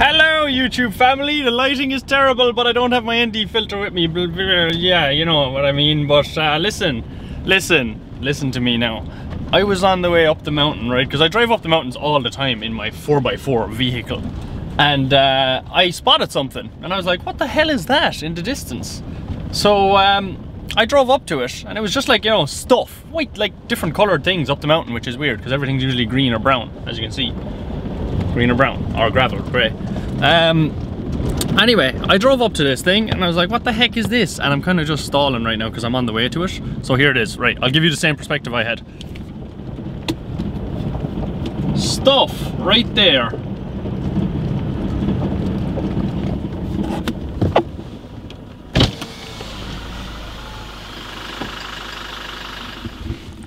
Hello YouTube family, the lighting is terrible but I don't have my ND filter with me. Yeah, you know what I mean. But listen to me now. I was on the way up the mountain, right? Because I drive up the mountains all the time in my 4x4 vehicle. And I spotted something and I was like, what the hell is that in the distance? So I drove up to it and it was just like, you know, stuff, white, like different colored things up the mountain, which is weird because everything's usually green or brown, as you can see. Green or brown, or gravel, grey. Anyway, I drove up to this thing and I was like, what the heck is this? And I'm kind of just stalling right now because I'm on the way to it. So here it is, right, I'll give you the same perspective I had. Stuff right there.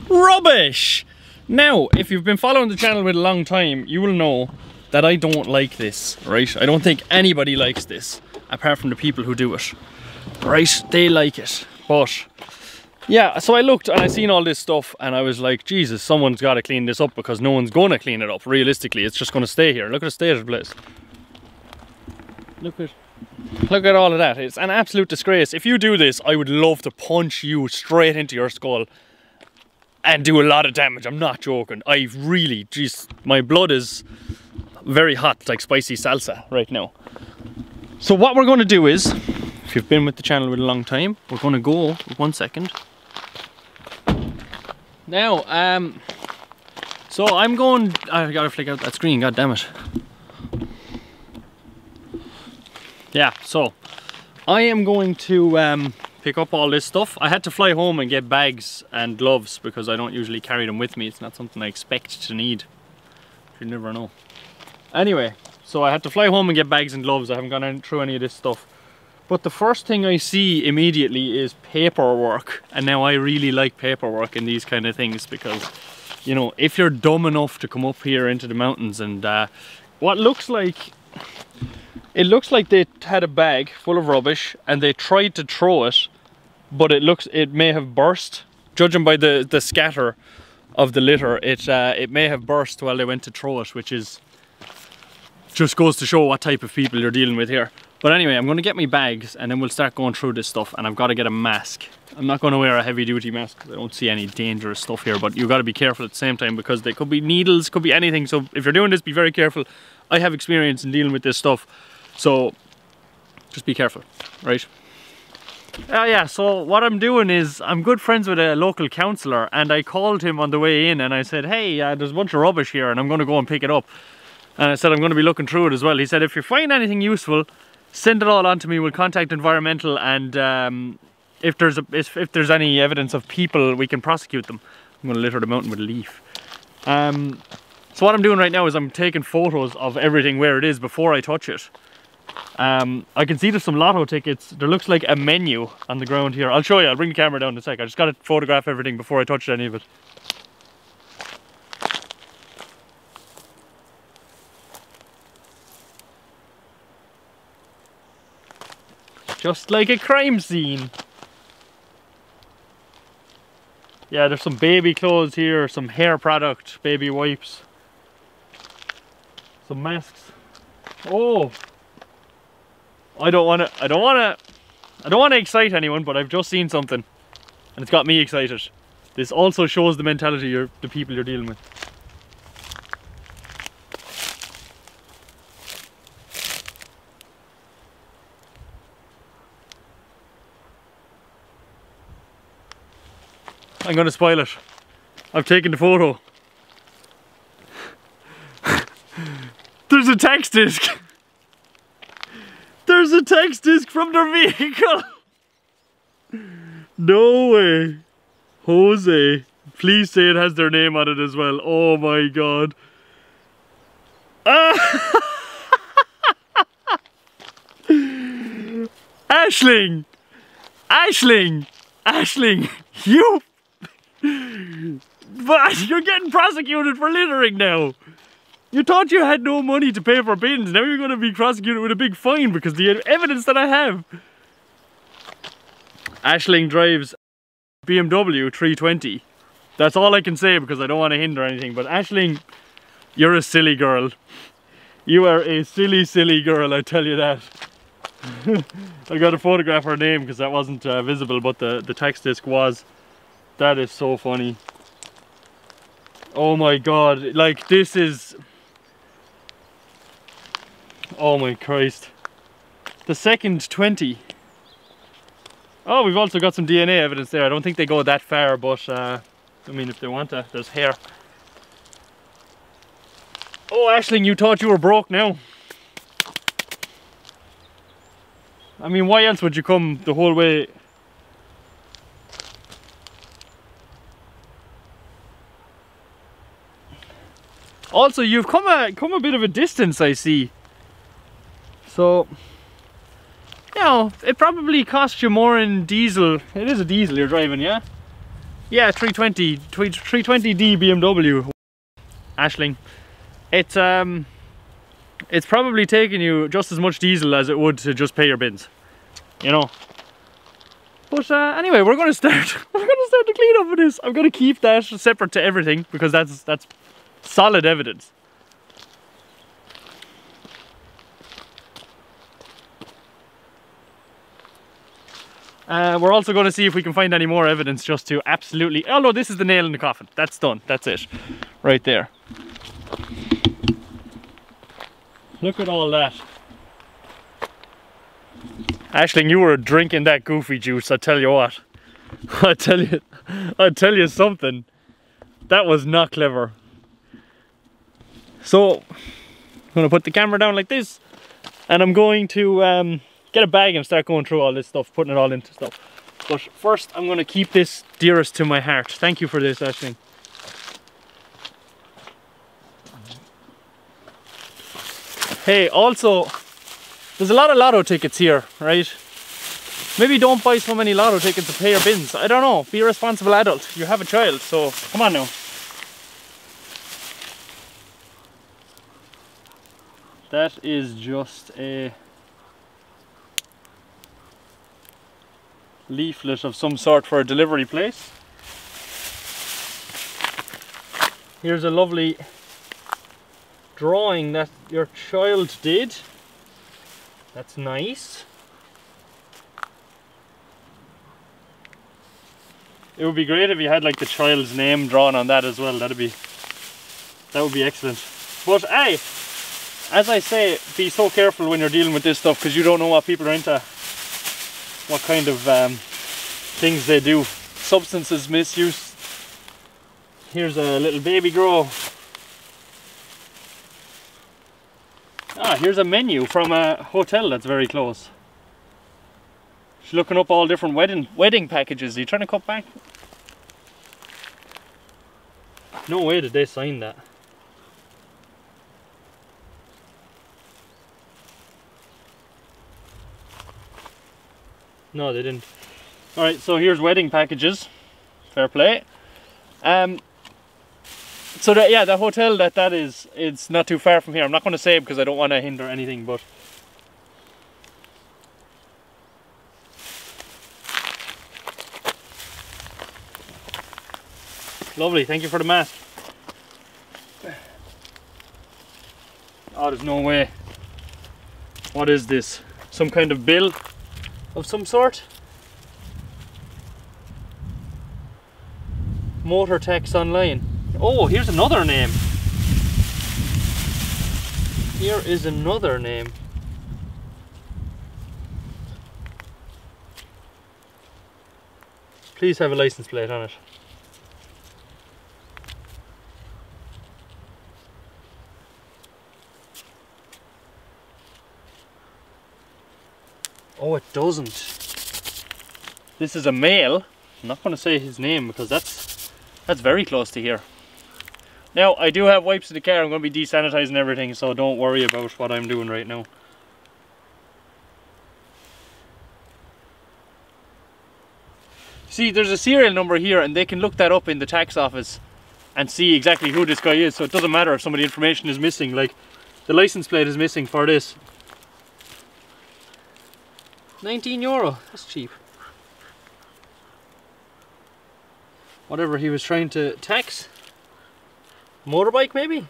Rubbish! Now, if you've been following the channel with a long time, you will know that I don't like this, right? I don't think anybody likes this, apart from the people who do it, right? They like it, but yeah, so I looked and I seen all this stuff and I was like, Jesus, someone's got to clean this up because no one's going to clean it up. Realistically, it's just going to stay here. Look at the state of the place. Look at all of that. It's an absolute disgrace. If you do this, I would love to punch you straight into your skull and do a lot of damage. I'm not joking. I really, geez, my blood is very hot, like spicy salsa right now. So what we're going to do is, if you've been with the channel with a long time, we're going to go, 1 second. Now, so I'm going, I gotta flick out that screen, god damn it. Yeah, so I am going to pick up all this stuff. I had to fly home and get bags and gloves because I don't usually carry them with me. It's not something I expect to need. You never know. Anyway, so I had to fly home and get bags and gloves. I haven't gone through any of this stuff. But the first thing I see immediately is paperwork. And now I really like paperwork in these kind of things because, you know, if you're dumb enough to come up here into the mountains and what looks like, it looks like they had a bag full of rubbish and they tried to throw it, but it may have burst. Judging by the scatter of the litter, it may have burst while they went to throw it, which is just goes to show what type of people you're dealing with here. But anyway, I'm going to get my bags and then we'll start going through this stuff, and I've got to get a mask. I'm not going to wear a heavy duty mask because I don't see any dangerous stuff here, but you've got to be careful at the same time because they could be needles, could be anything. So if you're doing this, be very careful. I have experience in dealing with this stuff, so just be careful, right? Yeah, so what I'm doing is I'm good friends with a local councillor and I called him on the way in and I said, hey, there's a bunch of rubbish here and I'm going to go and pick it up. And I said I'm going to be looking through it as well. He said if you find anything useful, send it all on to me. We'll contact environmental, and if there's any evidence of people, we can prosecute them. I'm going to litter the mountain with a leaf. So what I'm doing right now is I'm taking photos of everything where it is before I touch it. I can see there's some lotto tickets. There looks like a menu on the ground here. I'll show you. I'll bring the camera down in a sec. I just got to photograph everything before I touch any of it. Just like a crime scene. Yeah, there's some baby clothes here, some hair product, baby wipes, some masks. Oh, I don't want to excite anyone, but I've just seen something and it's got me excited. This also shows the mentality of the people you're dealing with. I'm gonna spoil it. I've taken the photo. There's a text disc. There's a text disc from their vehicle. No way. Jose. Please say it has their name on it as well. Oh my god. Aisling! Aisling! Aisling! You! But you're getting prosecuted for littering now. You thought you had no money to pay for bins. Now you're going to be prosecuted with a big fine because the evidence that I have. Aisling drives BMW 320. That's all I can say because I don't want to hinder anything. But Aisling, you're a silly girl. You are a silly, silly girl, I tell you that. I got to photograph her name because that wasn't visible, but the text disc was. That is so funny. Oh my god, like this is... Oh my Christ. The second 20. Oh, we've also got some DNA evidence there. I don't think they go that far, but I mean, if they want to, there's hair. Oh, Aisling, you thought you were broke now. I mean, why else would you come the whole way? Also, you've come a bit of a distance, I see. So, you know, it probably cost you more in diesel. It is a diesel you're driving, yeah? Yeah, 320D BMW. Aisling. It's probably taking you just as much diesel as it would to just pay your bins, you know. But anyway, we're gonna start. We're gonna start the cleanup of this. I'm gonna keep that separate to everything because that's solid evidence. We're also going to see if we can find any more evidence just to absolutely... Oh no, this is the nail in the coffin. That's done. That's it. Right there. Look at all that. Aisling, you were drinking that goofy juice, I tell you what. I tell you something. That was not clever. So, I'm going to put the camera down like this, and I'm going to get a bag and start going through all this stuff, putting it all into stuff. But first, I'm going to keep this dearest to my heart. Thank you for this, Aisling. Hey, also, there's a lot of lotto tickets here, right? Maybe don't buy so many lotto tickets to pay your bins. I don't know, be a responsible adult. You have a child, so come on now. That is just a leaflet of some sort for a delivery place. Here's a lovely drawing that your child did. That's nice. It would be great if you had like the child's name drawn on that as well. That would be excellent. But hey, as I say, be so careful when you're dealing with this stuff because you don't know what people are into, what kind of things they do. Substances misuse. Here's a little baby grow. Ah, here's a menu from a hotel that's very close. She's looking up all different wedding packages. Are you trying to cut back? No way did they sign that. No, they didn't. Alright, so here's wedding packages. Fair play. So that, yeah, the hotel that is, it's not too far from here. I'm not going to say it because I don't want to hinder anything, but lovely, thank you for the mask. Oh, there's no way. What is this? Some kind of bill of some sort? Motor Tax Online. Oh, here's another name. Here is another name. Please have a license plate on it. Oh, it doesn't. This is a male. I'm not going to say his name because that's very close to here. Now, I do have wipes in the car. I'm going to be desanitizing everything, so don't worry about what I'm doing right now. See, there's a serial number here, and they can look that up in the tax office and see exactly who this guy is. So it doesn't matter if some of the information is missing. Like, the license plate is missing for this. €19, that's cheap. Whatever he was trying to tax. Motorbike maybe?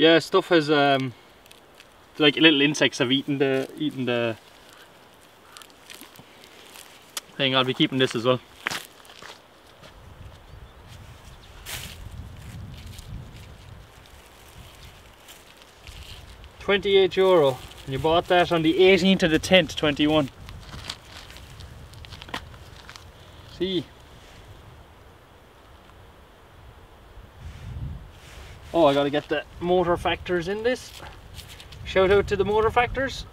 Yeah, stuff has like little insects have eaten the thing. I'll be keeping this as well. €28, and you bought that on the 18th of the 10th, 21. See. Oh, I gotta get the motor factors in this. Shout out to the motor factors.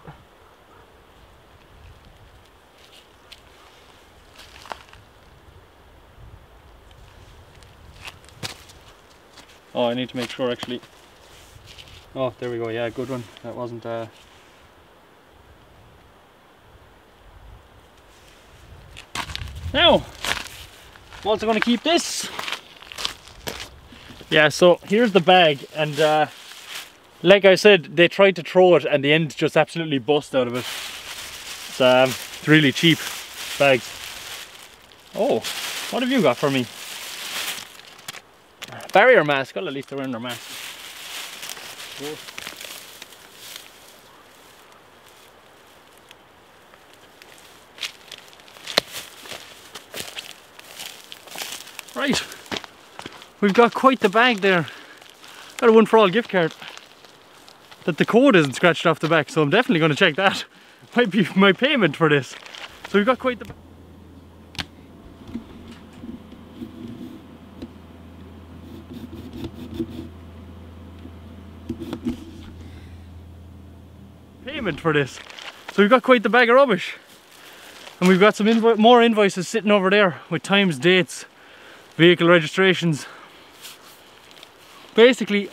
Oh, I need to make sure actually. Oh, there we go. Yeah, good one. That wasn't Now, I'm also going to keep this. Yeah, so here's the bag, and like I said, they tried to throw it and the end just absolutely bust out of it. It's really cheap bags. Oh, what have you got for me? Barrier mask. Well, at least they're wearing their mask. Whoa. Right, we've got quite the bag there. Got a One For All gift card that the code isn't scratched off the back, so I'm definitely going to check that. Might be my payment for this. So we've got quite the payment for this. So we've got quite the bag of rubbish, and we've got some more invoices sitting over there with times, dates, vehicle registrations. Basically,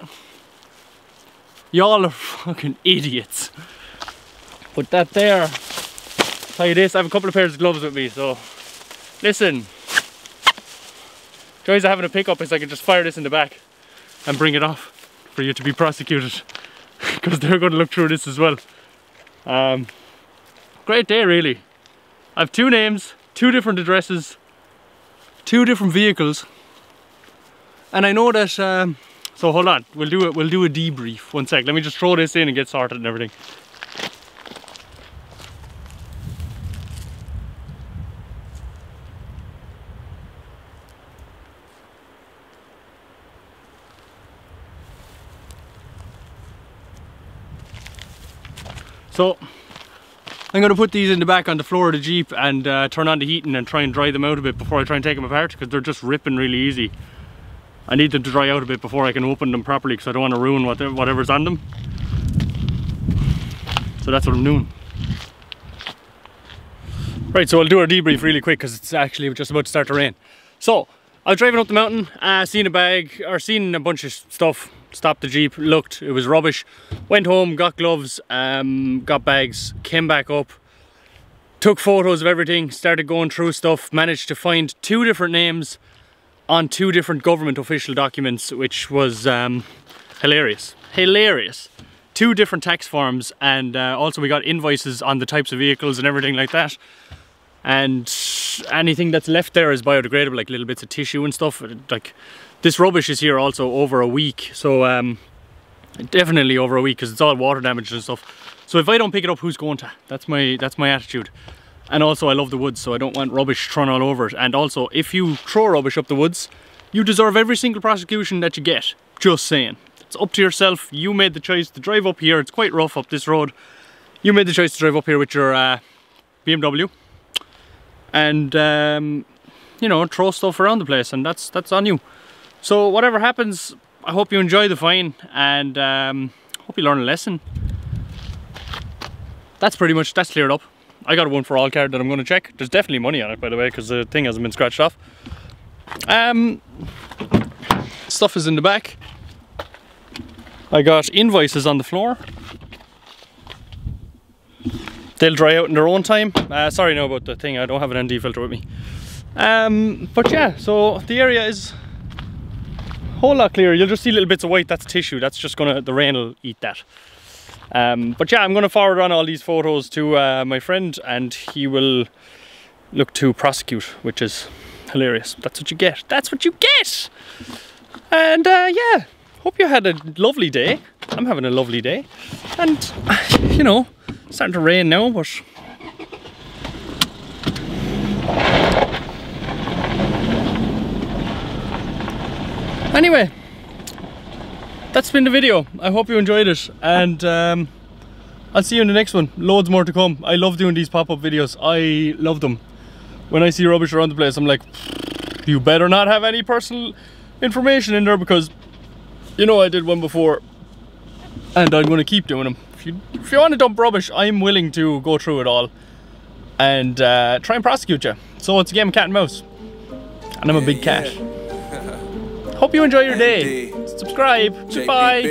y'all are fucking idiots. But that there, tell you this, I have a couple of pairs of gloves with me, so listen. Joys of having a pickup is I can just fire this in the back and bring it off for you to be prosecuted, because they're going to look through this as well. Great day really. I have 2 names, 2 different addresses, 2 different vehicles, and I know that so hold on, we'll do a debrief. One sec, let me just throw this in and get sorted and everything. So I'm going to put these in the back on the floor of the Jeep and turn on the heating and try and dry them out a bit before I try and take them apart, because they're just ripping really easy. I need them to dry out a bit before I can open them properly, because I don't want to ruin whatever's on them. So that's what I'm doing. Right, so I'll do our debrief really quick because it's actually just about to start to rain. So I was driving up the mountain, seen a bunch of stuff, stopped the Jeep, looked, it was rubbish, went home, got gloves, got bags, came back up, took photos of everything, started going through stuff, managed to find 2 different names on 2 different government official documents, which was hilarious. 2 different tax forms, and also we got invoices on the types of vehicles and everything like that. And anything that's left there is biodegradable, like little bits of tissue and stuff. Like this rubbish is here also over a week, so definitely over a week, because it's all water damage and stuff. So if I don't pick it up, who's going to? That's my attitude. And also I love the woods, so I don't want rubbish thrown all over it. And also, if you throw rubbish up the woods, you deserve every single prosecution that you get. Just saying. It's up to yourself. You made the choice to drive up here. It's quite rough up this road. You made the choice to drive up here with your BMW. And, you know, throw stuff around the place, and that's on you. So whatever happens, I hope you enjoy the fine, and hope you learn a lesson. That's cleared up. I got a One For All card that I'm going to check. There's definitely money on it, by the way, because the thing hasn't been scratched off. Stuff is in the back. I got invoices on the floor. They'll dry out in their own time. Sorry now about the thing, I don't have an ND filter with me. But yeah, so the area is a whole lot clearer. You'll just see little bits of white, that's tissue. That's just the rain will eat that. But yeah, I'm going to forward on all these photos to my friend, and he will look to prosecute, which is hilarious. That's what you get. That's what you get! And yeah, hope you had a lovely day. I'm having a lovely day. And, you know, it's starting to rain now, but... Anyway, that's been the video. I hope you enjoyed it, and I'll see you in the next one. Loads more to come. I love doing these pop-up videos. I love them. When I see rubbish around the place, I'm like, you better not have any personal information in there, because you know I did one before and I'm going to keep doing them. If you want to dump rubbish, I'm willing to go through it all and try and prosecute you. So it's a game of cat and mouse, and I'm a big cat. Hope you enjoy your day. Subscribe. Goodbye.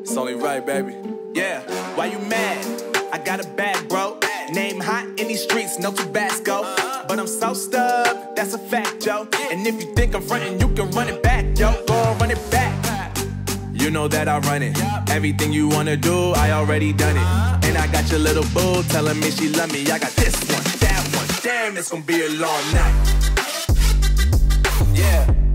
It's only right, baby. Yeah, why you mad? I got a bag, bro. Name hot in these streets, no Tabasco. But I'm so stubbed, that's a fact, yo. And if you think I'm frontin', you can run it back, yo. Go on, run it back. You know that I run it. Everything you wanna do, I already done it. And I got your little boo telling me she love me. I got this one, that one. Damn, it's gonna be a long night. Yeah.